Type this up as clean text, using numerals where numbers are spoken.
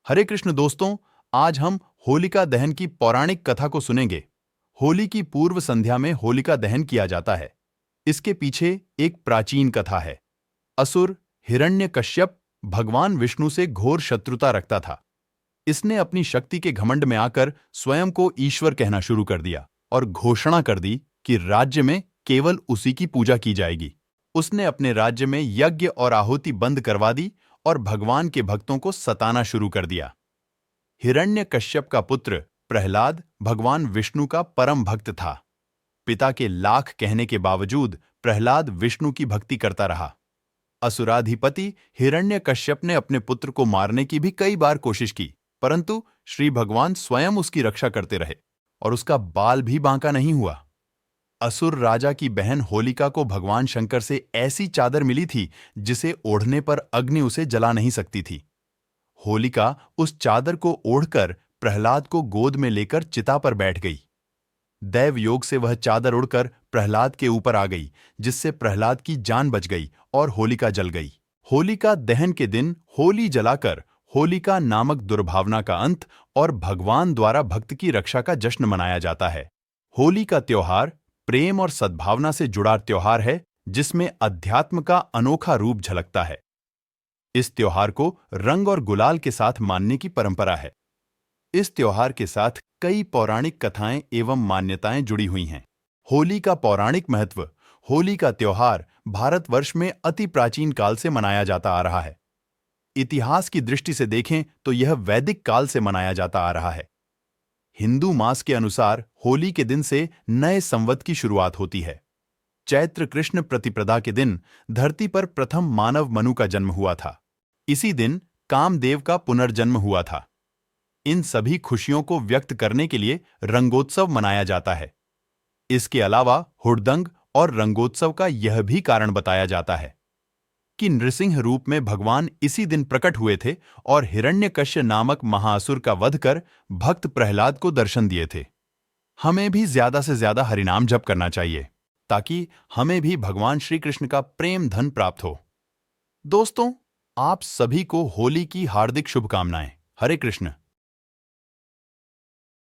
हरे कृष्ण दोस्तों, आज हम होलिका दहन की पौराणिक कथा को सुनेंगे। होली की पूर्व संध्या में होलिका दहन किया जाता है। इसके पीछे एक प्राचीन कथा है। असुर हिरण्यकश्यप भगवान विष्णु से घोर शत्रुता रखता था। इसने अपनी शक्ति के घमंड में आकर स्वयं को ईश्वर कहना शुरू कर दिया और घोषणा कर दी कि राज्य में केवल उसी की पूजा की जाएगी। उसने अपने राज्य में यज्ञ और आहुति बंद करवा दी और भगवान के भक्तों को सताना शुरू कर दिया। हिरण्यकश्यप का पुत्र प्रहलाद भगवान विष्णु का परम भक्त था। पिता के लाख कहने के बावजूद प्रहलाद विष्णु की भक्ति करता रहा। असुराधिपति हिरण्यकश्यप ने अपने पुत्र को मारने की भी कई बार कोशिश की, परंतु श्री भगवान स्वयं उसकी रक्षा करते रहे और उसका बाल भी बांका नहीं हुआ। असुर राजा की बहन होलिका को भगवान शंकर से ऐसी चादर मिली थी जिसे ओढ़ने पर अग्नि उसे जला नहीं सकती थी। होलिका उस चादर को ओढ़कर प्रहलाद को गोद में लेकर चिता पर बैठ गई। दैव योग से वह चादर उड़कर प्रहलाद के ऊपर आ गई, जिससे प्रहलाद की जान बच गई और होलिका जल गई। होलिका दहन के दिन होली जलाकर होलिका नामक दुर्भावना का अंत और भगवान द्वारा भक्त की रक्षा का जश्न मनाया जाता है। होली का त्योहार प्रेम और सद्भावना से जुड़ा त्योहार है, जिसमें अध्यात्म का अनोखा रूप झलकता है। इस त्योहार को रंग और गुलाल के साथ मानने की परंपरा है। इस त्योहार के साथ कई पौराणिक कथाएं एवं मान्यताएं जुड़ी हुई हैं। होली का पौराणिक महत्व। होली का त्योहार भारतवर्ष में अति प्राचीन काल से मनाया जाता आ रहा है। इतिहास की दृष्टि से देखें तो यह वैदिक काल से मनाया जाता आ रहा है। हिंदू मास के अनुसार होली के दिन से नए संवत की शुरुआत होती है। चैत्र कृष्ण प्रतिपदा के दिन धरती पर प्रथम मानव मनु का जन्म हुआ था। इसी दिन कामदेव का पुनर्जन्म हुआ था। इन सभी खुशियों को व्यक्त करने के लिए रंगोत्सव मनाया जाता है। इसके अलावा हुड़दंग और रंगोत्सव का यह भी कारण बताया जाता है कि नृसिंह रूप में भगवान इसी दिन प्रकट हुए थे और हिरण्यकश्यप नामक महाअसुर का वध कर भक्त प्रहलाद को दर्शन दिए थे। हमें भी ज्यादा से ज्यादा हरिनाम जप करना चाहिए ताकि हमें भी भगवान श्री कृष्ण का प्रेम धन प्राप्त हो। दोस्तों, आप सभी को होली की हार्दिक शुभकामनाएं। हरे कृष्ण।